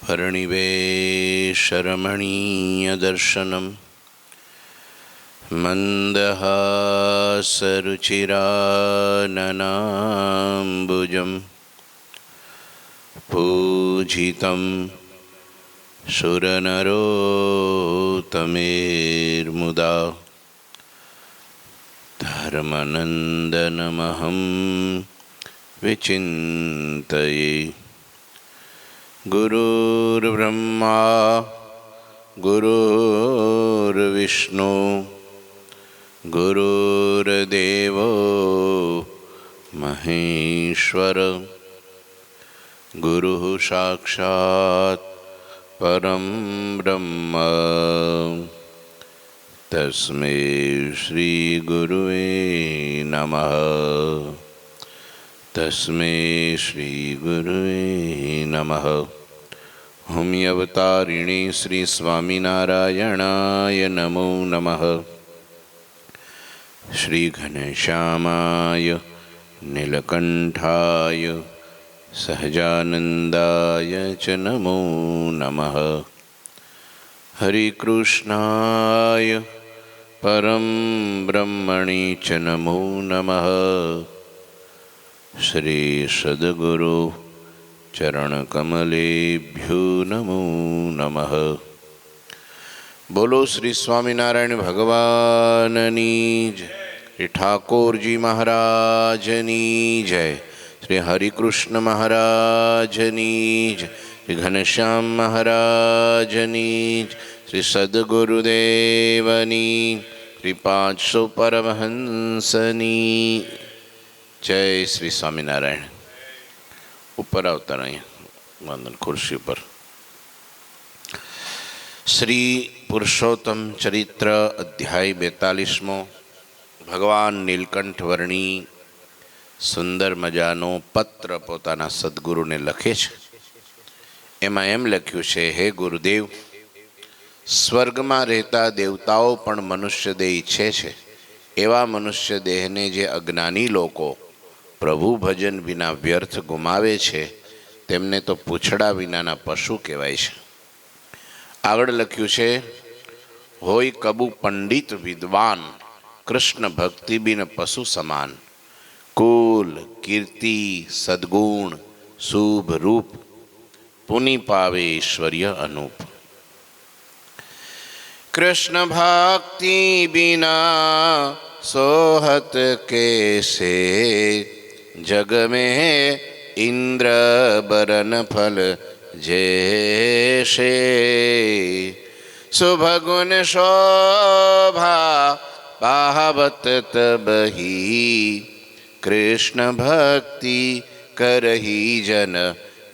वर्णिवेशरमणीयदर्शनं मन्दहासरुचिराननाम्बुजं पूजितं सुरनरोत्तमेर्मुदा धर्मनन्दनमहं विचिन्तये। गुरुर्ब्रह्मा गुरुर्विष्णु गुरुर्देवो महेश्वर गुरुः साक्षात् परं ब्रह्म तस्मै श्री गुरुवे नमः। तस्मै श्री गुरुवे नमः। हुम्यवतारिणे श्री स्वामिनारायणाय नमो नमः। श्री घनश्यामाय नीलकंठाय सहजानंदाय च नमो नमः। हरिकृष्णाय परम ब्रह्मणे च नमो नमः। श्री सद्गुरु चरणकमलेभ्यो नमो नमः। बोलो श्री स्वामिनारायण भगवाननी जय। श्री ठाकुर जी महाराजनी जय। श्री हरिकृष्ण महाराजनी जय। श्री घनश्याम महाराजनी जय। श्री सद्गुरुदेवनी श्री 500 परमहंसनी जय। श्री स्वामिनारायण। ऊपर आवता नहीं वंदन खुर्शी पर। श्री पुरुषोत्तम चरित्र अध्याय 42मो। भगवान नीलकंठ वर्णी सुंदर मजानो पत्र पोताना सद्गुरु ने लखे छे। एमां एम लख्युं छे, हे गुरुदेव, स्वर्ग में रहता देवताओं पण मनुष्य देह इच्छे छे। एवा मनुष्य देह ने जे अज्ञानी लोको प्रभु भजन विना व्यर्थ गुमावे छे तेमने तो पूछड़ा विनाना पशु कहेवाय छे। आगळ लख्युं छे, होय कबू पंडित विद्वान कृष्ण भक्ति बिन पशु समान। कुल कीर्ति सद्गुण शुभ रूप पुनि पावे ऐश्वर्य अनूप। कृष्ण भक्ति बिना सोहत कैसे, जग में इंद्र बरन फल जैसे। शुभ गुण शोभा पावत तबही, कृष्ण भक्ति करही जन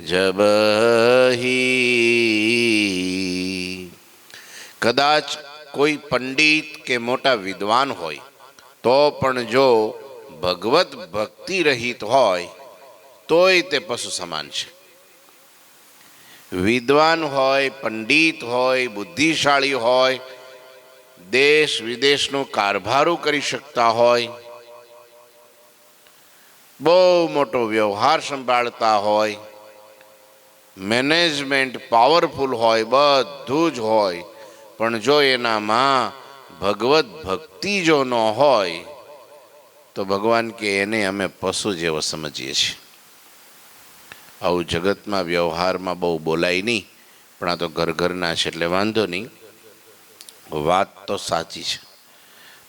जबही। कदाच कोई पंडित के मोटा विद्वान होय तो पण जो भगवत भक्ति रहित होय तोय ते पशु समान छे। विद्वान होय, पंडित होय, बुद्धिशाળી होय, देश विदेशनो कारभारो करी शकता होय, बहु मोटो व्यवहार संभाळता होय, मैनेजमेंट पावरफुल होय, बधुं ज होय, पण जो एनामां भगवत भक्ति जो न होय तो भगवान के एने अमे पशु जेवो समझीए छीए। आવું જગતમાં વ્યવહારમાં બહુ બોલાય નહીં, પણ આ તો ઘર ઘરના છે એટલે વાંધો નહીં। વાત તો સાચી છે।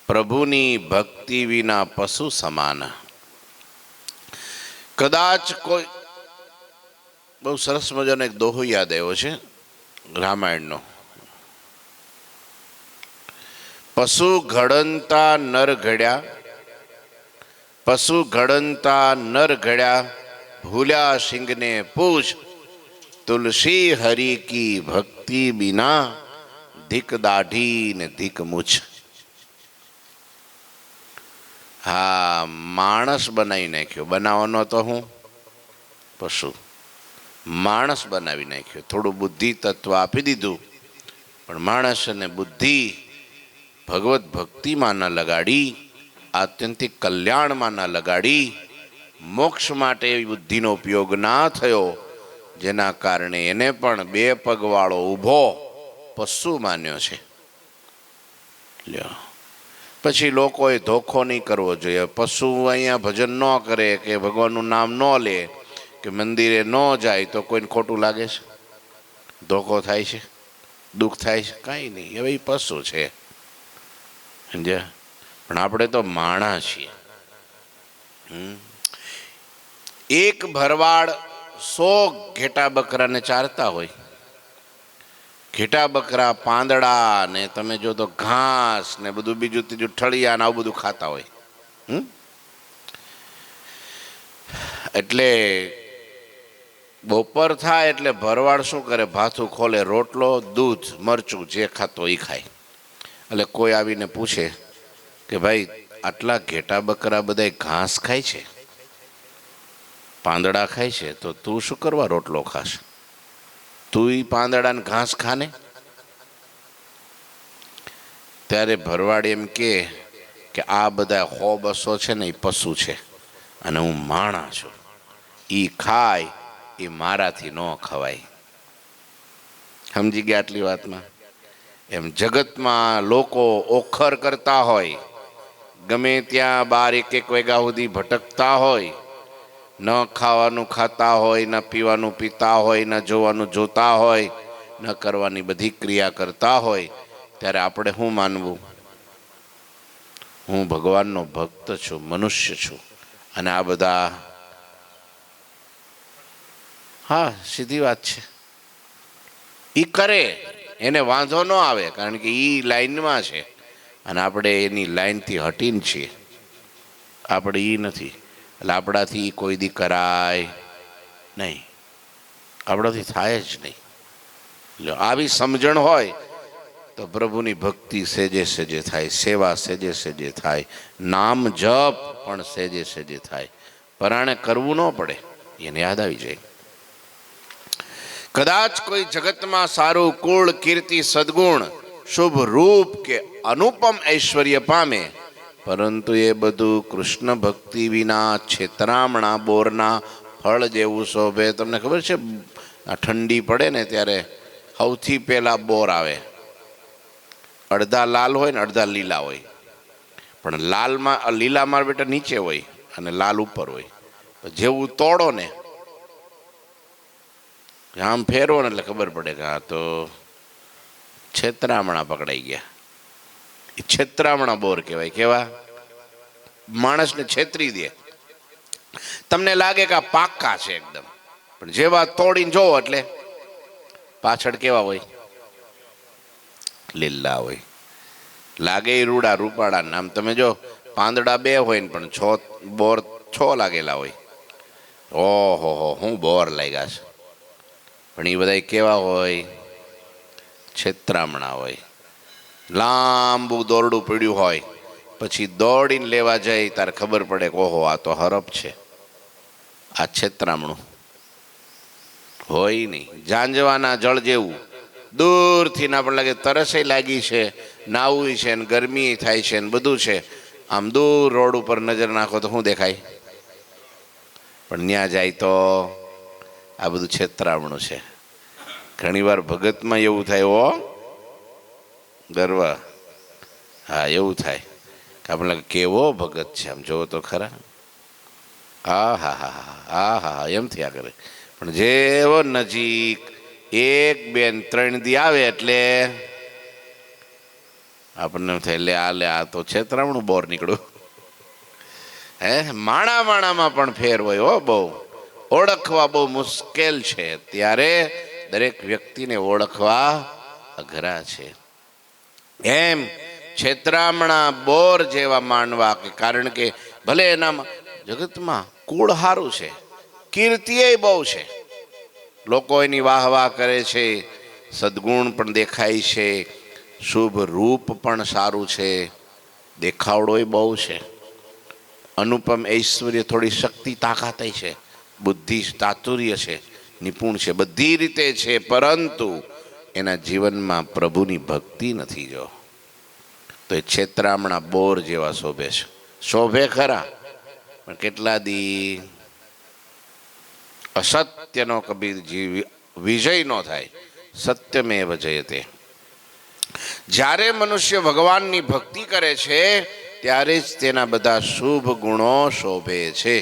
પ્રભુની ભક્તિ વિના પશુ સમાન। કદાચ કોઈ બહુ સરસ મજાનો એક દોહો યાદ આવ્યો છે રામાયણનો। પશુ ઘડંતા નર ઘડ્યા, पशु घड़ंता नर घड़या, भूल्या सिंह ने पूछ, तुलसी हरि की भक्ति बिना धिक दाढ़ी ने धिक मूछ। हाँ, माणस बनाई नाख्यो। बनावनो तो हूँ पशु, माणस बनावी नाख्यो। थोड़ू बुद्धि तत्व आपी दीधुं, पण माणस ने बुद्धि भगवत भक्ति में न लगाड़ी, आत्यंतिक कल्याण में न लगाड़ी, मोक्ष माटे बुद्धि नो उपयोग ना थयो જેના કારણે એને પણ 2 પગવાળો ઊભો પશુ માન્યો છે. લ્યો, પછી લોકોએ ધોખો નહીં કરવો જોઈએ. પશુ અહીંયા ભજન ન કરે કે ભગવાનનું નામ ન લે કે મંદિરે ન જાય તો કોઈને ખોટું લાગે છે? ધોખો થાય છે? દુઃખ થાય છે? કાંઈ નહીં. હવે એ પશુ છે, સમજ્યા? પણ આપણે તો માણસ છીએ. એક ભરવાડ 100 ઘેટા બકરાને ચારતા હોય. ઘેટા બકરા પાંદડા ને તમે જો તો ઘાસ ને બધું બીજું ત્રીજું ઠળિયા ને આવું બધું ખાતા હોય. એટલે બપોર થાય એટલે ભરવાડ શું કરે? ભાથું ખોલે, રોટલો, દૂધ, મરચું જે ખાતો એ ખાય. એટલે કોઈ આવીને પૂછે કે ભાઈ આટલા ઘેટા બકરા બધા ઘાસ ખાય છે, પાંદડા ખાય છે, તો તું શું કરવા રોટલો ખાશ? તું ઈ પાંદડા ને ઘાસ ખાને. ત્યારે ભરવાડ એમ કે આ બધા 100-200 છે ને એ પશુ છે અને હું માણસ છું. ઈ ખાય એ મારાથી ન ખવાય. સમજી ગયા આટલી વાતમાં? એમ જગતમાં લોકો ઓખર કરતા હોય, ગમે ત્યાં 12-1 વાગ્યા સુધી ભટકતા હોય, ન ખાવાનું ખાતા હોય, ન પીવાનું પીતા હોય, ન જોવાનું જોતા હોય, ન કરવાની બધી ક્રિયા કરતા હોય, ત્યારે આપણે શું માનવું? હું ભગવાનનો ભક્ત છું, મનુષ્ય છું, અને આ બધા, હા સીધી વાત છે, ઈ કરે એને વાંધો ન આવે, કારણ કે ઈ લાઈનમાં છે અને આપણે એની લાઈનથી હટીને છીએ. આપણે ઈ નથી, એટલે આપણાથી કોઈ દી કરાય નહીં, આપણાથી થાય જ નહીં. એટલે આવી સમજણ હોય તો પ્રભુની ભક્તિ સેજે સેજે થાય, સેવા સેજે સેજે થાય, નામ જપ પણ સેજે સેજે થાય. પરાણે કરવું ન પડે, એને યાદ આવી જાય. કદાચ કોઈ જગતમાં સારું કુળ, કીર્તિ, સદગુણ, શુભ રૂપ કે અનુપમ ઐશ્વર્ય પામે, પરંતુ એ બધું કૃષ્ણ ભક્તિ વિના છેતરામણા બોરના ફળ જેવું શોભે. તમને ખબર છે, આ ઠંડી પડે ને ત્યારે સૌથી પહેલા બોર આવે. અડધા લાલ હોય ને અડધા લીલા હોય, પણ લીલા માર બેટા નીચે હોય અને લાલ ઉપર હોય. જેવું તોડો ને આમ ફેરવો ને એટલે ખબર પડે કે હા તો છેતરામણા પકડાઈ ગયા. એ છેતરામણા બોર કહેવાય. કેવા? માણસને છેતરી દે. તમને લાગે કે આ પાક્કા છે એકદમ, પણ જેવા તોડીને જોવો એટલે પાછળ કેવા હોય? લીલા હોય. લાગે રૂડા રૂપાડા. આમ તમે જો પાંદડા 2 હોય ને પણ 6 બોર 6 લાગેલા હોય. ઓહો હો, હું બોર લાગ્યા છે. પણ એ બધા કેવા હોય? છેતરામણા હોય. લાંબુ દોરડું પીડ્યું હોય, પછી દોડીને લેવા જાય ત્યારે ખબર પડે કે ઓહો આ તો હરપ છે, આ છેતરામણું હોય નહીં. ઝાંઝવાના જળ જેવું દૂરથી ના પણ લાગે, તરસે લાગી છે, નાવું છે ને ગરમી થાય છે ને બધું છે. આમ દૂર રોડ ઉપર નજર નાખો તો શું દેખાય? પણ ત્યાં જાય તો આ બધું છેતરામણું છે. ઘણી વાર ભગતમાં એવું થાય, ઓ ગર્વ, હા એવું થાય કે આપણે કેવો ભગત છે, આમ જોવો તો ખરા, હા હા હા હા હા હા એમ થયા કરે. પણ જેવો નજીક 1, 2 ને 3 દી આવે એટલે આપણને એમ થાય લે આ તો છેતરામણું બોર નીકળ્યું. હે માણામાં પણ ફેર હોય હો, બહુ ઓળખવા બહુ મુશ્કેલ છે. ત્યારે દરેક વ્યક્તિને ઓળખવા અઘરા છે. એમ છેતરામણા બોર જેવા માનવા, કારણ કે ભલે એનામાં જગતમાં કુળ સારું છે, કીર્તિ બહુ છે, લોકો એની વાહ વાહ કરે છે, સદગુણ પણ દેખાય છે, શુભ રૂપ પણ સારું છે, દેખાવડો બહુ છે, અનુપમ ઐશ્વર્ય, થોડી શક્તિ તાકાત છે, બુદ્ધિ ચાતુર્ય છે, નિપુણ છે, બધી રીતે છે, પરંતુ એના જીવનમાં પ્રભુની ભક્તિ નથી. જો તો એ છેતરામણા બોર જેવા શોભે છે. શોભે ખરા, પણ કેટલા દી અસત્યનો કબીરજી વિજય ન થાય, સત્યમેવ જયતે. જ્યારે મનુષ્ય ભગવાનની ભક્તિ કરે છે ત્યારે જ તેના બધા શુભ ગુણો શોભે છે.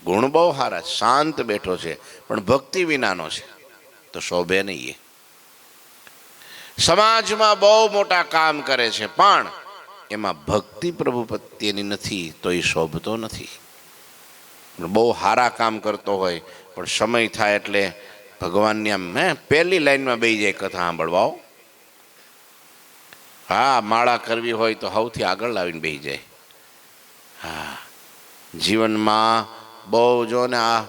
ગુણ બહુ સારા, શાંત બેઠો છે પણ ભક્તિ વિનાનો છે તો શોભે નહીં. સમાજમાં બહુ મોટા કામ કરે છે પણ એમાં ભક્તિ પ્રભુ પ્રત્યેની નથી તો એ શોભતો નથી. બહુ સારા કામ કરતો હોય પણ સમય થાય એટલે ભગવાનની આમ પહેલી લાઈનમાં બેસી જાય કથા સાંભળવા. હા, માળા કરવી હોય તો સૌથી આગળ લાવીને બેસી જાય. હા, જીવનમાં બહુ જો ને આ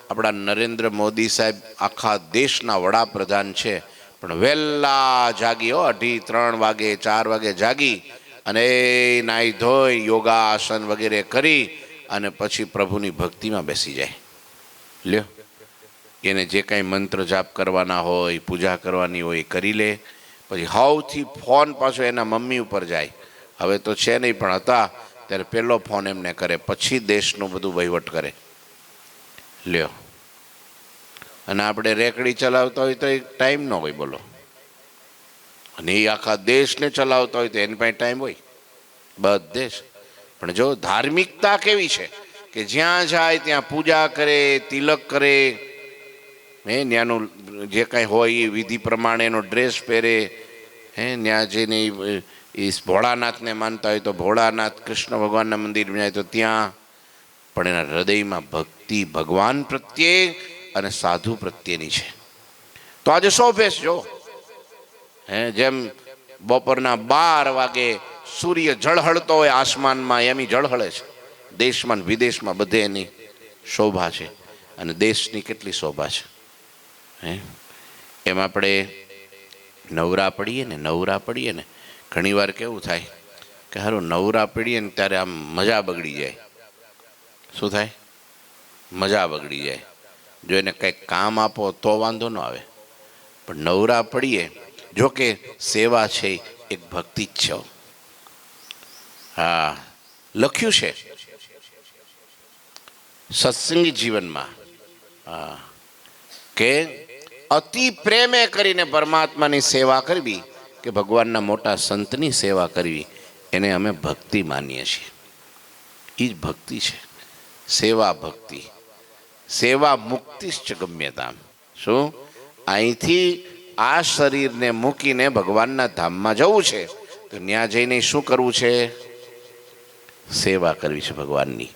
આપણા નરેન્દ્ર મોદી સાહેબ આખા દેશના વડાપ્રધાન છે પણ વહેલા જાગી 2:30 વાગે 4 વાગે જાગી અને નાહી ધોઈ યોગાસન વગેરે કરી અને પછી પ્રભુની ભક્તિમાં બેસી જાય. લ્યો, એને જે કાંઈ મંત્ર જાપ કરવાના હોય, પૂજા કરવાની હોય એ કરી લે. પછી સૌથી ફોન પાછો એના મમ્મી ઉપર જાય. હવે તો છે નહીં પણ હતા ત્યારે પહેલો ફોન એમને કરે, પછી દેશનું બધું વહીવટ કરે. લ્યો, અને આપણે રેકડી ચલાવતા હોય તો એ ટાઈમ ન હોય બોલો, અને એ આખા દેશને ચલાવતા હોય તો એની પાસે ટાઈમ હોય બધે જ. પણ જો ધાર્મિકતા કેવી છે કે જ્યાં જાય ત્યાં પૂજા કરે, તિલક કરે, ત્યાંનું જે કાંઈ હોય એ વિધિ પ્રમાણે એનો ડ્રેસ પહેરે. ત્યાં જઈને એ ભોળાનાથને માનતા હોય તો ભોળાનાથ, કૃષ્ણ ભગવાનના મંદિરમાં જાય તો ત્યાં. પણ એના હૃદયમાં ભક્તિ ભગવાન પ્રત્યે અને સાધુ પ્રત્યેની છે તો આજે શોભે જો. જેમ બપોરના 12 વાગે સૂર્ય ઝળહળતો હોય આસમાનમાં એમ ઝળહળે છે દેશમાં વિદેશમાં, બધે એની શોભા છે. અને દેશની કેટલી શોભા છે. એમ આપણે નવરા પડીએ ને ઘણી વાર કેવું થાય કે સારું નવરા પડીએ ને ત્યારે આમ મજા બગડી જાય. શું થાય? મજા બગડી જાય. જો એને કંઈક કામ આપો તો વાંધો ન આવે, પણ નવરા પડીએ. જોકે સેવા છે એક ભક્તિ જ છે. હા, લખ્યું છે સત્સંગી જીવનમાં કે અતિ પ્રેમે કરીને પરમાત્માની સેવા કરવી કે ભગવાનના મોટા સંતની સેવા કરવી એને અમે ભક્તિ માનીએ છીએ. એ જ ભક્તિ છે, સેવા ભક્તિ. સેવા મુક્તિશ્ચ ગમ્યતામ. શું? અહીંથી આ શરીરને મૂકીને ભગવાનના ધામમાં જવું છે તો ત્યાં જઈને શું કરવું છે? સેવા કરવી છે ભગવાનની.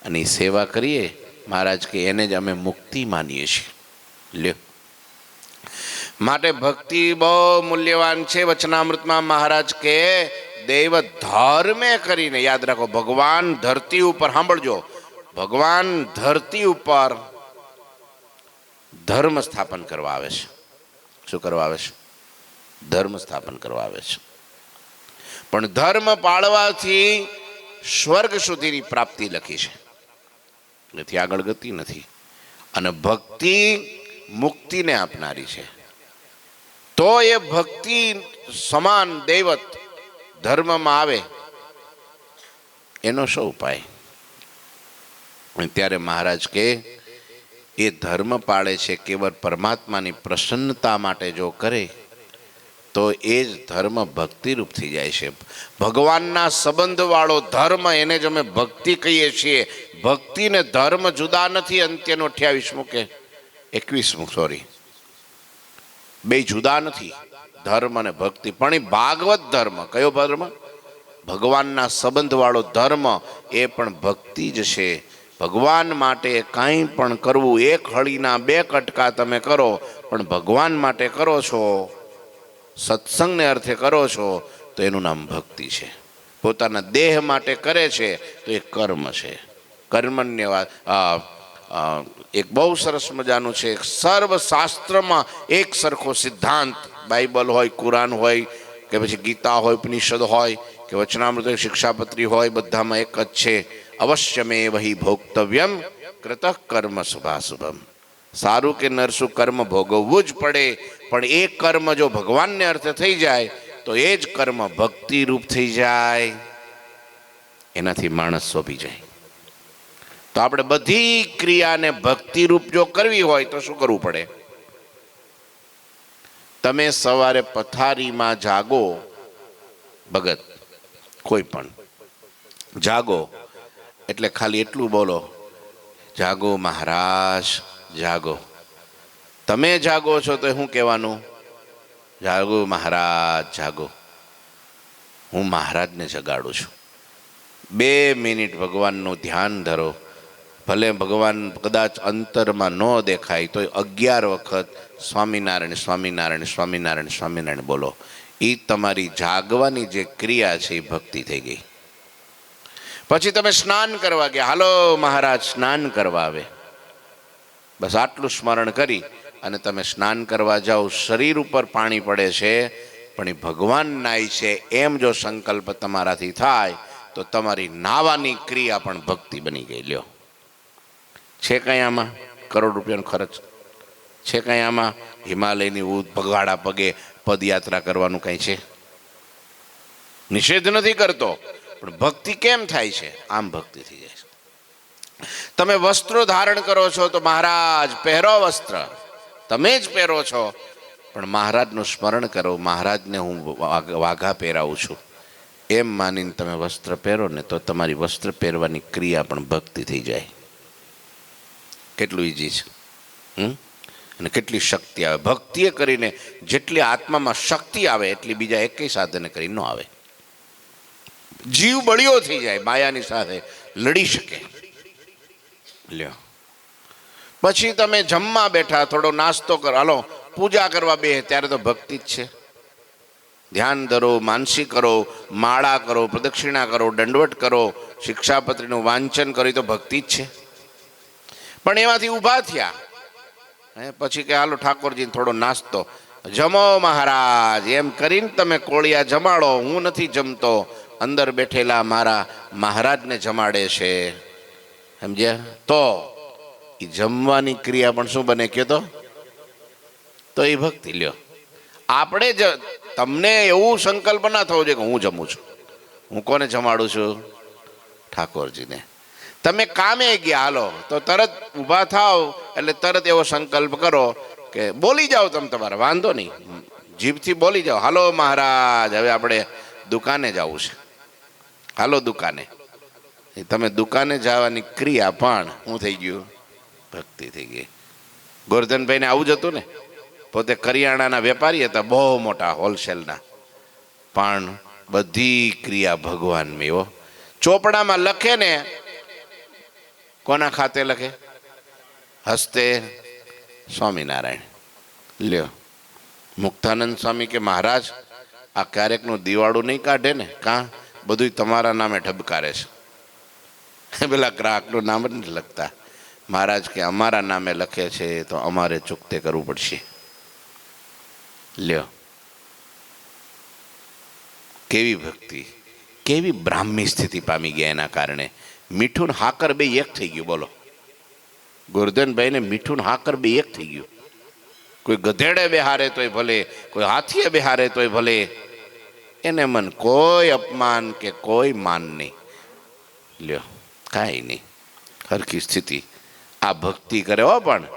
અને એ સેવા કરીએ મહારાજ કે એને જ અમે મુક્તિ માનીએ છીએ. લ્યો, માટે ભક્તિ બહુ મૂલ્યવાન છે. વચનામૃતમાં મહારાજ કે દૈવ ધર્મે કરીને, યાદ રાખો, ભગવાન ધરતી ઉપર, સાંભળજો, ભગવાન ધરતી ઉપર ધર્મ સ્થાપન કરવા આવે છે. શું કરવા આવે છે? ધર્મ સ્થાપન કરવા આવે છે. પણ ધર્મ પાળવાથી સ્વર્ગ સુધીની પ્રાપ્તિ લખી છે, એથી આગળ ગતિ નથી. અને ભક્તિ મુક્તિને આપનારી છે. તો એ ભક્તિ સમાન દૈવત ધર્મમાં આવે એનો શું ઉપાય? ત્યારે મહારાજ કે એ ધર્મ પાળે છે કેવળ પરમાત્માની પ્રસન્નતા માટે જો કરે તો એ જ ધર્મ ભક્તિરૂપ થઈ જાય છે. ભગવાનના સંબંધવાળો ધર્મ એને જ અમે ભક્તિ કહીએ છીએ. ભક્તિ ને ધર્મ જુદા નથી. અંત્યનું 28મું કે 21મું, સોરી, બે જુદા નથી, ધર્મ અને ભક્તિ. પણ એ ભાગવત ધર્મ કયો ધર્મ? ભગવાનના સંબંધવાળો ધર્મ એ પણ ભક્તિ જ છે. ભગવાન માટે કાંઈ પણ કરવું, 1 હળીના 2 કટકા તમે કરો પણ ભગવાન માટે કરો છો, સત્સંગને અર્થે કરો છો તો એનું નામ ભક્તિ છે. પોતાના દેહ માટે કરે છે તો એ કર્મ છે. કર્મન્ય એક બહુ સરસ મજાનું છે. સર્વશાસ્ત્રમાં એક સરખો સિદ્ધાંત, બાઇબલ હોય, કુરાન હોય કે પછી ગીતા હોય, ઉપનિષદ હોય કે વચનામૃત હોય, શિક્ષાપત્રી હોય, બધામાં એક જ છે. અવશ્યમેવ હિ ભોક્તવ્યમ કૃતઃ કર્મ શુભાશુભમ. સારું કે નરસું કર્મ ભોગવવું જ પડે, પણ એ કર્મ જો ભગવાનને અર્થે થઈ જાય તો એ જ કર્મ ભક્તિ રૂપ થઈ જાય. એનાથી માણસ શોભી જાય. તો આપણે બધી ક્રિયાને ભક્તિરૂપ જો કરવી હોય તો શું કરવું પડે? તમે સવારે પથારીમાં જાગો, ભગત કોઈ પણ જાગો એટલે ખાલી એટલું બોલો, જાગો મહારાજ જાગો. તમે જાગો છો તો શું કહેવાનું? જાગો મહારાજ જાગો. હું મહારાજને જગાડું છું. 2 મિનિટ ભગવાનનું ધ્યાન ધરો. ભલે ભગવાન કદાચ અંતરમાં ન દેખાય તો 11 વખત સ્વામિનારાયણ સ્વામિનારાયણ સ્વામિનારાયણ સ્વામિનારાયણ બોલો. એ તમારી જાગવાની જે ક્રિયા છે એ ભક્તિ થઈ ગઈ. પછી તમે સ્નાન કરવા ગયા, હાલો મહારાજ સ્નાન કરવા આવે. બસ આટલું સ્મરણ કરી અને તમે સ્નાન કરવા જાઓ. શરીર ઉપર પાણી પડે છે પણ એ ભગવાન નાય છે એમ જો સંકલ્પ તમારાથી થાય તો તમારી નાવાની ક્રિયા પણ ભક્તિ બની ગઈ. લ્યો, છે કંઈ આમાં કરોડ રૂપિયાનો ખર્ચ? છે કંઈ આમાં હિમાલયની પગવાડા પગે પદયાત્રા કરવાનું કંઈ છે? નિષેધ નથી કરતો, પણ ભક્તિ કેમ થાય છે? આમ ભક્તિ થઈ જાય છે. તમે વસ્ત્રો ધારણ કરો છો તો મહારાજ પહેરો વસ્ત્ર, તમે જ પહેરો છો, પણ મહારાજનું સ્મરણ કરો. મહારાજને હું વાઘા પહેરાવું છું એમ માનીને તમે વસ્ત્ર પહેરો ને તો તમારી વસ્ત્ર પહેરવાની ક્રિયા પણ ભક્તિ થઈ જાય. કેટલું ઈજી છે અને કેટલી શક્તિ આવે. ભક્તિએ કરીને જેટલી આત્મામાં શક્તિ આવે એટલી બીજા એકેય સાધને કરી ન આવે. જીવ બળિયો થઈ જાય, માયાની સાથે લડી શકે. લ્યો, પછી તમે જમવા બેઠા, થોડો નાસ્તો કરો, હાલો પૂજા કરવા બે, ત્યારે તો ભક્તિ જ છે. ધ્યાન ધરો, માનસી કરો, માળા કરો, પ્રદક્ષિણા કરો, દંડવટ કરો, શિક્ષાપત્રીનું વાંચન કરો, તો ભક્તિ જ છે. પણ એમાંથી ઊભા થયા પછી કે હાલો ઠાકોરજીને થોડો નાસ્તો જમો મહારાજ એમ કરીને તમે કોળિયા જમાડો. હું નથી જમતો, અંદર બેઠેલા મારા મહારાજને જમાડે છે, સમજ્યા? તો એ જમવાની ક્રિયા પણ શું બને કયો તો એ ભક્તિ. લ્યો, આપણે જ તમને એવું સંકલ્પ ના થવો જોઈએ કે હું જમું છું. હું કોને જમાડું છું? ઠાકોરજીને. તમે કામે ગયા, હાલો તો તરત ઊભા થાવ એટલે તરત એવો સંકલ્પ કરો કે બોલી જાઓ તમે, તમારે વાંધો નહીં, જીભથી બોલી જાઓ, હાલો મહારાજ હવે આપણે દુકાને જવું છે, હાલો દુકાને. તમે દુકાને જવાની ક્રિયા પણ શું થઈ ગયું? ભક્તિ થઈ ગઈ. ગોરધનભાઈને આવું જ હતું ને, પોતે કરિયાણાના વેપારી હતા, બહુ મોટા હોલસેલના, પણ બધી ક્રિયા ભગવાન મેવો. ચોપડામાં લખે ને, કોના ખાતે લખે? હસ્તે સ્વામિનારાયણ. લ્યો, મુક્તાનંદ સ્વામી કે મહારાજ આ ક્યારેકનું દિવાળું નહીં કાઢે ને? કાં બધું તમારા નામે ઠબકારે છે. પેલા ગ્રાહકનું નામ જ નથી લખતા. મહારાજ કે અમારા નામે લખે છે તો અમારે ચૂકતે કરવું પડશે. લ્યો, કેવી ભક્તિ, કેવી બ્રાહ્મી સ્થિતિ પામી ગયા એના કારણે. મીઠું ને હાકર બે એક થઈ ગયું. બોલો, ગોરધનભાઈને મીઠું ને હાકર બે એક થઈ ગયું. કોઈ ગધેડે બેહારે તોય ભલે, કોઈ હાથીએ બેહારે તોય ભલે, એને મન કોઈ અપમાન કે કોઈ માન નહીં. લ્યો, કાંઈ નહીં, હરખી સ્થિતિ. આ ભક્તિ કરે હો, પણ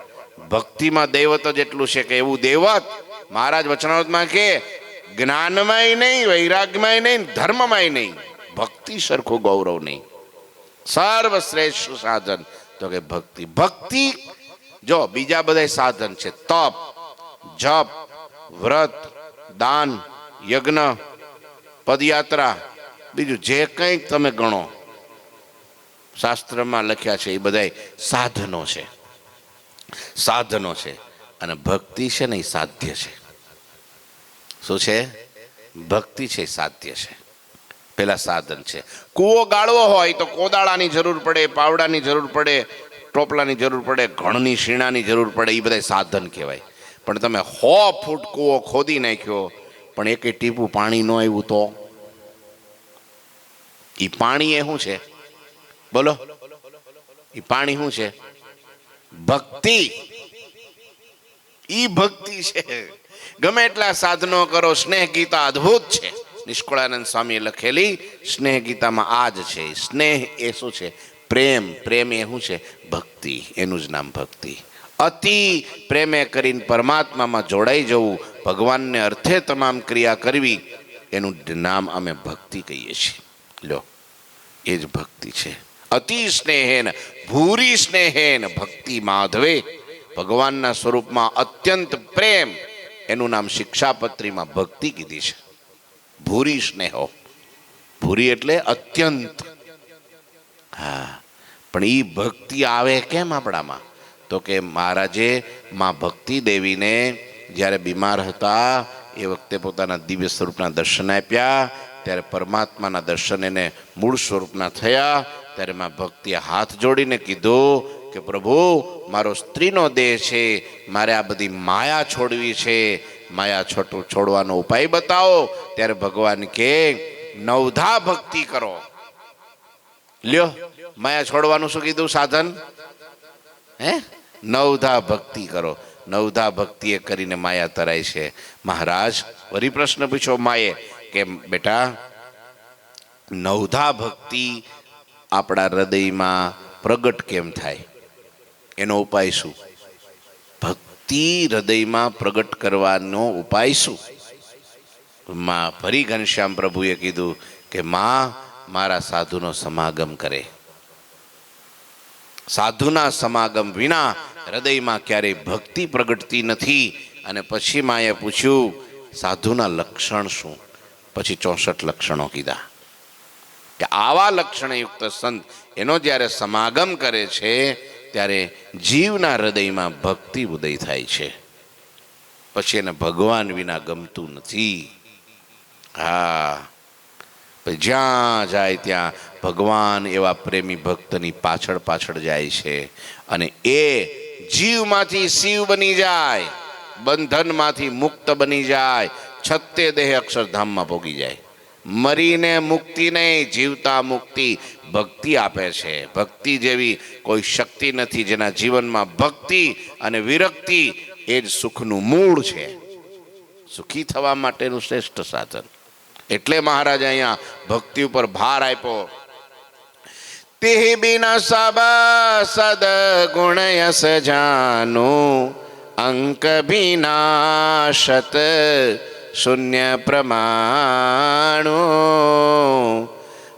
ભક્તિમાં દૈવત જ એટલું છે કે એવું દૈવત મહારાજ વચનામૃતમાં કે જ્ઞાનમાંય નહીં, વૈરાગ્યમાંય નહીં, ધર્મમાંય નહીં, ભક્તિ સરખું ગૌરવ નહીં. સર્વશ્રેષ્ઠ સાધન તો કે ભક્તિ. ભક્તિ જો બીજા બધા સાધન છે, તપ, જપ, વ્રત, દાન, યજ્ઞ, પદયાત્રા, બીજું જે કંઈક તમે ગણો શાસ્ત્રમાં લખ્યા છે એ બધા સાધનો છે. સાધનો છે. અને ભક્તિ છે ને એ સાધ્ય છે. શું છે? ભક્તિ છે, સાધ્ય છે. પેલા સાધન છે. કૂવો ગાળવો હોય તો કોદાળાની જરૂર પડે, પાવડાની જરૂર પડે, ટોપલાની જરૂર પડે, ઘણની શીણાની જરૂર પડે, એ બધા સાધન કહેવાય. પણ તમે 100 ફૂટ કૂવો ખોદી નાખ્યો પણ એકે ટીપું પાણી ન આવ્યું તો એ પાણી એ શું છે? બોલો, એ પાણી શું છે? ભક્તિ. ઈ ભક્તિ છે. ગમે એટલા સાધનો કરો, સ્નેહ ગીતા અદ્ભુત છે. નિષ્કુળાનંદ સ્વામીએ લખેલી સ્નેહ ગીતામાં આ જ છે. સ્નેહ એ શું છે? પ્રેમ એ શું છે? ભક્તિ. એનું જ નામ ભક્તિ. અતિ પ્રેમે કરીને પરમાત્મામાં જોડાઈ જવું, ભગવાનને અર્થે તમામ ક્રિયા કરવી, એનું નામ અમે ભક્તિ કહીએ છીએ. લ્યો, એ જ ભક્તિ છે. અતિ સ્નેહેન ભૂરી સ્નેહેન ભક્તિ માધવે. ભગવાનના સ્વરૂપમાં અત્યંત પ્રેમ, એનું નામ શિક્ષાપત્રીમાં ભક્તિ કીધી છે. ભૂરી સ્નેહો, ભૂરી એટલે અત્યંત. હા, પણ એ ભક્તિ આવે કેમ આપણામાં? તો કે મહારાજે માં ભક્તિ દેવીને જ્યારે બીમાર હતા એ વખતે પોતાના દિવ્ય સ્વરૂપના દર્શન આપ્યા, ત્યારે પરમાત્માના દર્શન એને મૂળ સ્વરૂપના થયા. ત્યારે માં ભક્તિએ હાથ જોડીને કીધું કે પ્રભુ, મારો સ્ત્રીનો દેહ છે, મારે આ બધી માયા છોડવી છે, માયા છોડવાનો ઉપાય બતાવો. ત્યારે ભગવાન કે નવધા ભક્તિ કરો. લ્યો, માયા છોડવાનું શું કીધું સાધન? હે? નવધા ભક્તિ કરો. નવધા ભક્તિ એ કરીને માયા તરાય છે. મહારાજ વળી પ્રશ્ન પૂછ્યો માએ કે બેટા, નવધા ભક્તિ આપણા હૃદયમાં પ્રગટ કેમ થાય? એનો ઉપાય શું? ભક્તિ હૃદયમાં પ્રગટ કરવાનો ઉપાય શું? માં ફરી ઘનશ્યામ પ્રભુએ કીધું કે માં મારા સાધુનો સમાગમ કરે. સાધુના સમાગમ વિના હૃદયમાં ક્યારેય ભક્તિ પ્રગટતી નથી. અને પછી માએ પૂછ્યું સાધુના લક્ષણ શું? પછી 64 લક્ષણો કીધા કે આવા લક્ષણયુક્ત સંત એનો જ્યારે સમાગમ કરે છે ત્યારે જીવના હૃદયમાં ભક્તિ ઉદય થાય છે. પછી એને ભગવાન વિના ગમતું નથી. હા, જ્યાં જાય ત્યાં ભગવાન એવા પ્રેમી ભક્તની પાછળ પાછળ જાય છે અને એ જીવમાંથી શિવ બની જાય, બંધનમાંથી મુક્ત બની જાય, છત્તે દેહ અક્ષરધામમાં પહોંચી જાય. મરીને મુક્તિ નહીં, જીવતા મુક્તિ ભક્તિ આપે છે. ભક્તિ જેવી કોઈ શક્તિ નથી. જેના જીવનમાં ભક્તિ અને વિરક્તિ એ જ સુખનું મૂળ છે, સુખી થવા માટેનું શ્રેષ્ઠ સાધન. એટલે મહારાજ અહીંયા ભક્તિ ઉપર ભાર આપ્યો. તે બિના સદ ગુણ યસ જાનું, અંક બિના શત શૂન્ય પ્રમાણુ,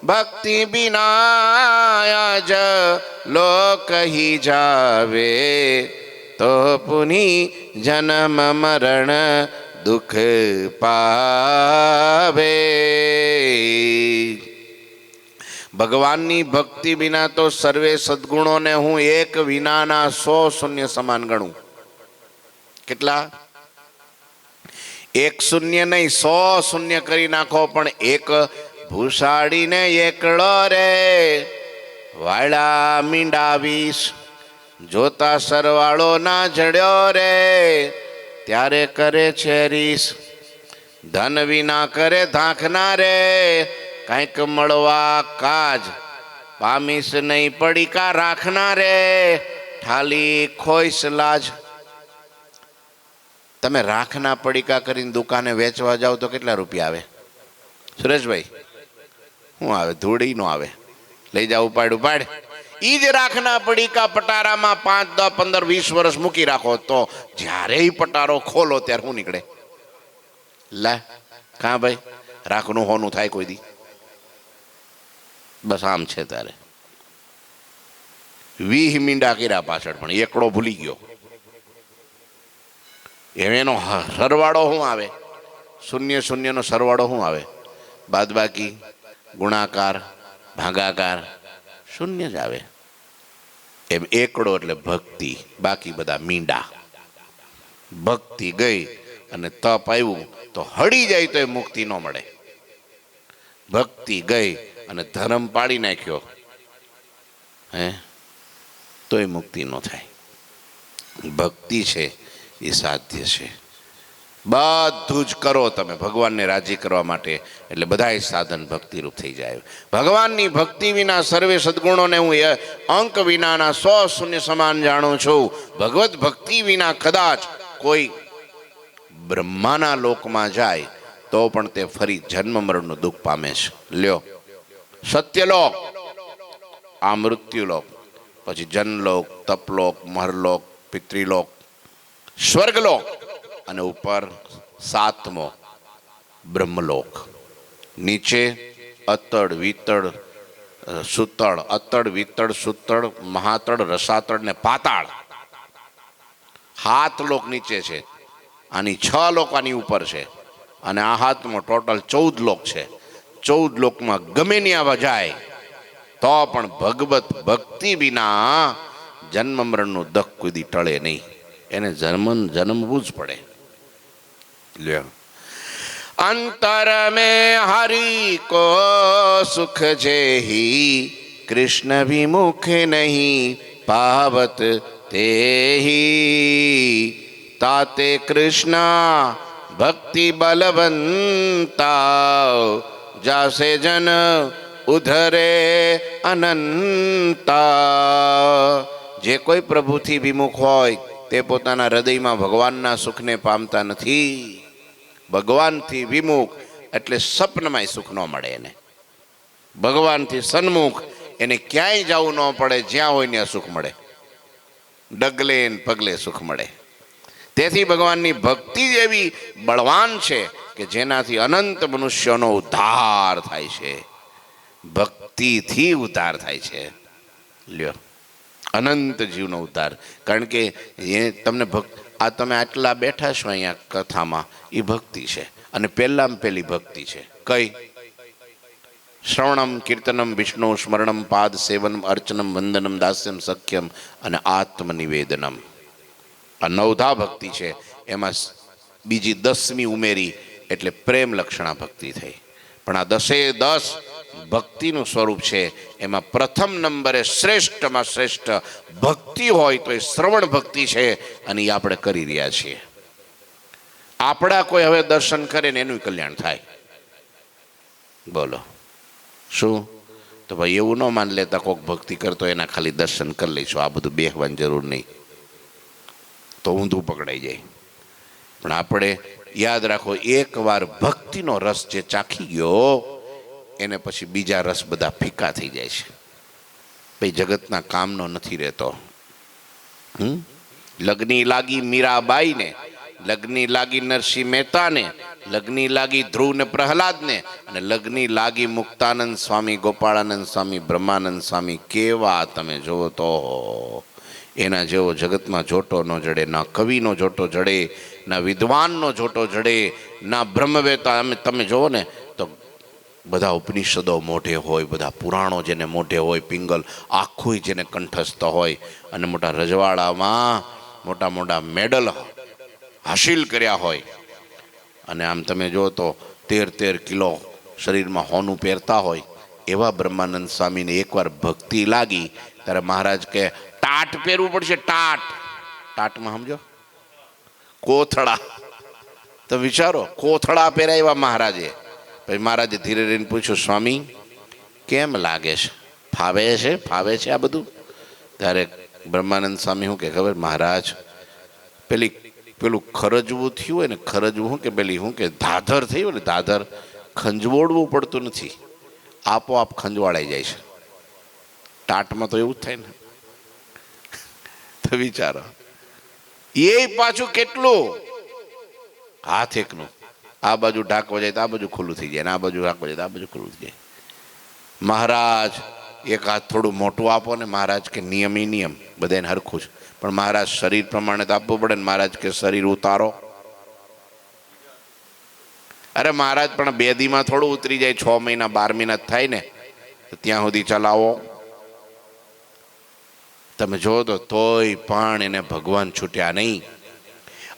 ભક્તિ બિના જ લોક હી જાવે, તો પુની જન્મ મરણ દુઃખ પાવે. ભગવાનની ભક્તિ વિના તો સર્વે સદગુણોને હું એક વિનાના 100 શૂન્ય સમાન ગણું. કેટલા? 1 શૂન્ય નહીં, 100 શૂન્ય કરી નાખો. પણ એક ભૂસાડીને એકડો રે વાળા મીંડાવીશ, જોતા સરવાળો ના જડ્યો રે ત્યારે કરે છે રીસ. ધન વિના કરે ધાંખના રે, કંઈક મળવા કાજ પામીશ નહીં પડીકા રાખના રે, ઠાલી ખોઈશ લાજ. તમે રાખના પડીકા કરીને દુકાને વેચવા જાઓ તો કેટલા રૂપિયા આવે? સુરેશભાઈ, શું આવે? ધૂળી નો આવે. લઈ જાઓ, ઉપાડ. ઈ જ રાખના પડીકા પટારામાં 5, 10, 15, 20 વર્ષ મૂકી રાખો તો જ્યારે પટારો ખોલો ત્યારે શું નીકળે? લા કાં ભાઈ, રાખનું હોનું થાય કોઈ દી? બસ આમ છે. તારે 20 મીંડા કર્યા પાછળ પણ એકડો ભૂલી ગયો. એનો સરવાળો શું આવે? શૂન્ય શૂન્યનો સરવાળો શું આવે? બાદબાકી, ગુણાકાર, ભાગાકાર, શૂન્ય જ આવે. એમ એકડો એટલે ભક્તિ, બાકી બધા મીંડા. ભક્તિ ગઈ અને તપ આવ્યું તો હળી જાય તો એ મુક્તિ ન મળે. ભક્તિ ગઈ અને ધર્મ પાડી નાખ્યો તો એ મુક્તિ ન થાય. ભક્તિ છે એ સાધ્ય છે. બધું જ કરો તમે ભગવાનને રાજી કરવા માટે, એટલે બધા સાધન ભક્તિરૂપ થઈ જાય. ભગવાનની ભક્તિ વિના સર્વે સદગુણોને હું અંક વિનાના 100 શૂન્ય સમાન જાણું છું. ભગવત ભક્તિ વિના કદાચ કોઈ બ્રહ્માના લોકમાં જાય તો પણ તે ફરી જન્મ મરણનું દુઃખ પામે છે. લ્યો, સત્યલોક આ મૃત્યુલોક, પછી જનલોક, તપલોક, મહરલોક, પિતૃલોક, સ્વર્ગલોક, અને ઉપર 7મો બ્રહ્મલોક. નીચે અતડ વિતળ સુતળ, અતડ વિતળ સુતળ, મહાતળ, રસાતળ ને પાતાળ. 7 લોક નીચે છે, આની 6 લોક આની ઉપર છે, અને આ 7મો ટોટલ 14 લોક છે. 14 લોકમાં ગમે ત્યાં વજાય તો પણ ભગવત ભક્તિ વિના જન્મ મરણનું દખ કુદી ટળે નહીં. એને જન્મવું જ પડે. લ્યો, અંતર में हरि को सुख जेहि, कृष्ण विमुख नहीं पावत तेहि. ताते कृष्ण भक्ति बलवंता, जासे जन उधरे अनंता. જે કોઈ પ્રભુથી વિમુખ હોય તે પોતાના હૃદયમાં ભગવાનના સુખને પામતા નથી. ભગવાનથી વિમુખ એટલે સપનમાંય સુખ ન મળે એને. ભગવાનથી સન્મુખ એને ક્યાંય જવું ન પડે, જ્યાં હોય ત્યાં સુખ મળે, ડગલે ને પગલે સુખ મળે. તેથી ભગવાનની ભક્તિ એવી બળવાન છે કે જેનાથી અનંત મનુષ્યોનો ઉદ્ધાર થાય છે. ભક્તિથી ઉદ્ધાર થાય છે. લ્યો, અનંત જીવનો ઉદ્ધાર. કારણ કે એ તમને આ તમે આટલા બેઠા છો અહીંયા કથામાં, એ ભક્તિ છે. અને પહેલામાં પહેલી ભક્તિ છે કઈ? શ્રવણમ, કીર્તનમ, વિષ્ણુ સ્મરણમ, પાદ સેવનમ, અર્ચનમ, વંદનમ, દાસ્યમ, સખ્યમ અને આત્મનિવેદનમ. આ 9ધા ભક્તિ છે. એમાં બીજી 10મી ઉમેરી એટલે પ્રેમ લક્ષણા ભક્તિ થઈ. પણ આ 10 ભક્તિનું સ્વરૂપ છે. એમાં પ્રથમ નંબરે શ્રેષ્ઠમાં શ્રેષ્ઠ ભક્તિ હોય તો એ શ્રવણ ભક્તિ છે, અને એ આપણે કરી રહ્યા છીએ. આપણા કોઈ હવે દર્શન કરે ને એનું કલ્યાણ થાય. બોલો શું? તો ભાઈ એવું ન માન લેતા કોઈક ભક્તિ કરતો એના ખાલી દર્શન કરી લઈશું, આ બધું બેહવાની જરૂર નહીં, તો ઊંધું પકડાઈ જાય. પણ આપણે યાદ રાખો, એકવાર ભક્તિનો રસ જે ચાખી ગયો એને પછી બીજા રસ બધા ફીકા થઈ જાય છે. ભાઈ જગતના કામનો નથી રહેતો. લગ્ની લાગી મીરાબાઈને, લગ્ની લાગી નરસિંહ મહેતાને, લગ્ની લાગી ધ્રુવ ને પ્રહલાદને, અને લગ્ની લાગી મુક્તાનંદ સ્વામી, ગોપાળાનંદ સ્વામી, બ્રહ્માનંદ સ્વામી. કેવા તમે જોવો તો એના જેવો જગતમાં જોટો ન જડે. ના કવિનો જોટો જડે, ના વિદ્વાનનો જોટો જડે, ના બ્રહ્મવેતા. તમે જોવો ને તો બધા ઉપનિષદો મોઢે હોય, બધા પુરાણો જેને મોઢે હોય, પિંગલ આખું જેને કંઠસ્થ હોય, અને મોટા રજવાડામાં મોટા મોટા મેડલ હાસિલ કર્યા હોય. અને આમ તમે જો તો 13 કિલો શરીરમાં હોનું પહેરતા હોય એવા બ્રહ્માનંદ સ્વામીને એકવાર ભક્તિ લાગી ત્યારે મહારાજ કે ટાટ પહેરવું પડશે. ટાટમાં સમજો કોથળા. તો વિચારો, કોથળા પહેરાવ્યા મહારાજે. પછી મહારાજે ધીરે રહીને પૂછ્યું, સ્વામી કેમ લાગે છે? ફાવે છે આ બધું? ત્યારે બ્રહ્માનંદ સ્વામી શું કે ખબર? મહારાજ પેલું ખરજવું થયું હોય ને, ખરજવું શું કે પેલી શું કે ધાધર થઈ હોય ને, ધાધર ખંજવોડવું પડતું નથી, આપોઆપ ખંજવાળાઈ જાય છે. ટાટમાં તો એવું જ થાય ને. તો વિચારો, એ પાછું કેટલું હાથ એકનું. આ બાજુ ઢાંકવા જાય તો આ બાજુ ખુલ્લું થઈ જાય, ને આ બાજુ ઢાંકવા જાય તો આ બાજુ ખુલ્લું થઈ જાય. મહારાજ એક હાથ થોડું મોટું આપો ને. મહારાજ કે નિયમ બધાને હરખું છે, પણ મહારાજ શરીર પ્રમાણે તો આપવું પડે ને. મહારાજ કે શરીર ઉતારો. અરે મહારાજ પણ 2 દીમાં થોડું ઉતરી જાય, 6 મહિના 12 મહિના થાય ને, તો ત્યાં સુધી ચલાવો. તમે જો તો તોય પણ એને ભગવાન છૂટ્યા નહીં.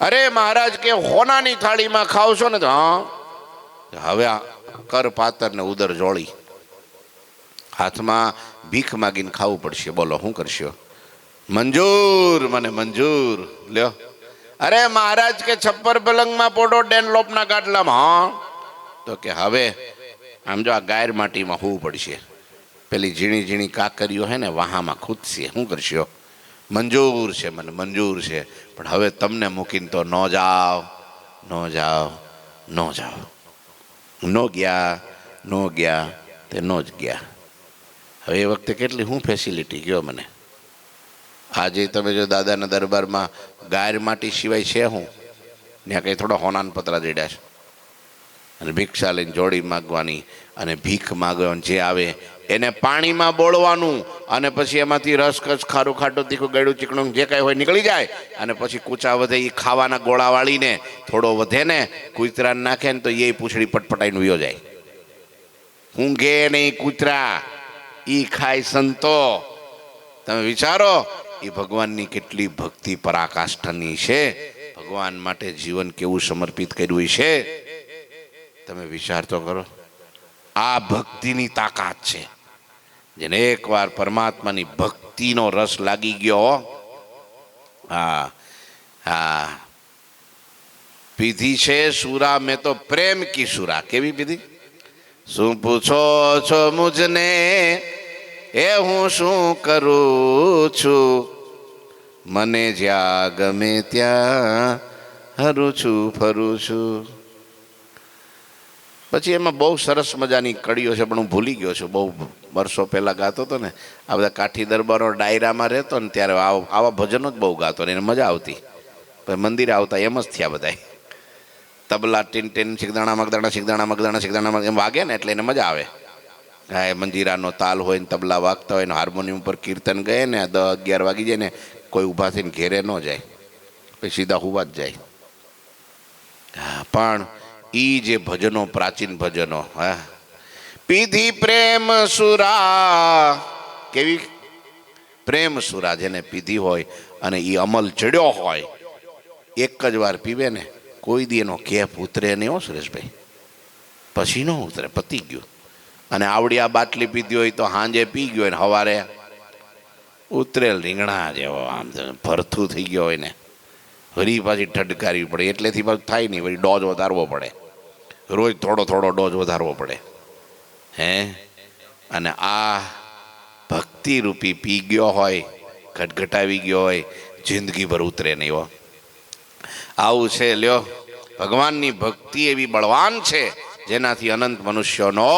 અરે મહારાજ કે હોનાની થાળીમાં ખાવ છો ને, તો હા હવે કર પાતર ને ઉદર જોડી, હાથમાં ભીખ માગીને ખાવું પડશે. બોલો શું કરશો? મંજૂર, મને મંજૂર. લ્યો. અરે મહારાજ કે છપ્પર પલંગમાં પોડો ડેનલોપના ગાડલામાં. હા તો કે હવે આમ જો આ ગાયર માટીમાં હોવું પડશે. પેલી ઝીણી ઝીણી કાકરીઓ હે ને વાહામાં ખૂદશે. શું કરશો? મંજૂર છે, મને મંજૂર છે, પણ હવે તમને મૂકીને તો ન જાઓ. ન ગયા તે ન જ ગયા. હવે એ વખતે કેટલી શું ફેસિલિટી કયો મને. આજે તમે જો દાદાના દરબારમાં ગાયર માટી સિવાય છે હું ત્યાં કંઈ થોડા હોનાન પતરા દેડ્યા છે. અને ભિક્ષા લઈને જોડી માગવાની અને ભીખ માગવાની, જે આવે એને પાણીમાં બોળવાનું અને પછી એમાંથી રસ કસ ખારું ખાટું તીખું ગળ્યું ચીકણું જે કાંઈ હોય નીકળી જાય. અને પછી કૂચા વધે એ ખાવાના ગોળા વાળીને થોડો વધે ને કૂતરાને નાખે ને તો એ પૂંછડી પટપટાઈને વયો જાય. ઊંઘે નહીં કૂતરા, ઈ ખાય સંતો. તમે વિચારો એ ભગવાનની કેટલી ભક્તિ પરાકાષ્ઠાની છે, ભગવાન માટે જીવન કેવું સમર્પિત કર્યું છે. તમે વિચાર તો કરો. આ ભક્તિની તાકાત છે. જેને એકવાર પરમાત્માની ભક્તિનો રસ લાગી ગયો, હા હા, પીધી છે સુરા મેં તો પ્રેમ કી સુરા. કેવી પીધી? શું પૂછો છો મુજને, એ હું શું કરું છું, મને જ્યાં ગમે ત્યાં હરું છું ફરું છું. પછી એમાં બહુ સરસ મજાની કડીઓ છે, પણ હું ભૂલી ગયો છું. બહુ વર્ષો પહેલાં ગાતો હતો ને, આ બધા કાઠી દરબારો ડાયરામાં રહેતો ને ત્યારે આવા ભજનો જ બહુ ગાતો ને એને મજા આવતી. પછી મંદિરે આવતા એમ જ થયા બધા. તબલા ટીન ટીન શિકદાણા મગદાણા શિકદાણા મગદાણા શિકદાણા એમ વાગે ને એટલે એને મજા આવે. હા, એ મંજીરાનો તાલ હોય ને તબલા વાગતા હોય ને હાર્મોનિયમ ઉપર કીર્તન ગયે ને 10-11 વાગી જાય ને કોઈ ઊભા થઈને ઘેરે ન જાય, પછી સીધા હુવા જ જાય. હા, પણ ઈ જે ભજનો, પ્રાચીન ભજનો, હા, પીધી પ્રેમ સુરા. કેવી પ્રેમ સુરા જેને પીધી હોય અને એ અમલ ચડ્યો હોય, એક જ વાર પીવે ને કોઈ દી એનો કેફ ઉતરે નહીં. હો સુરેશભાઈ, પછી ન ઉતરે, પતી ગયું. અને આવડી આ બાટલી પીધી હોય તો સાંજે પી ગયો હોય ને સવારે ઉતરેલ રીંગણા જેવો આમ ભરથું થઈ ગયો હોય ને વળી પાછી ઠડકારવી પડે. એટલેથી પાછું થાય નહીં, વળી ડોઝ વધારવો પડે, રોજ થોડો થોડો ડોઝ વધારવો પડે. હે, અને આ ભક્તિરૂપી પી ગયો હોય, ઘટઘટાવી ગયો હોય, જિંદગીભર ઉતરે નહીં. હો, આવું છે. લ્યો, ભગવાનની ભક્તિ એવી બળવાન છે જેનાથી અનંત મનુષ્યોનો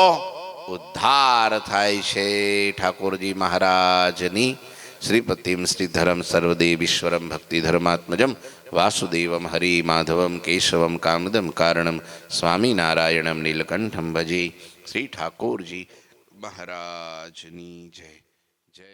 ઉદ્ધાર થાય છે. ઠાકોરજી મહારાજની શ્રીપતિમ શ્રીધરમ સર્વદેવીશ્વરમ ભક્તિ ધર્માત્મજમ વાસુદેવમ હરિ માધવમ કેશવમ કામદમ કારણમ સ્વામિનારાયણમ નીલકંઠમ ભજે. શ્રી ઠાકોરજી મહારાજની જય જય.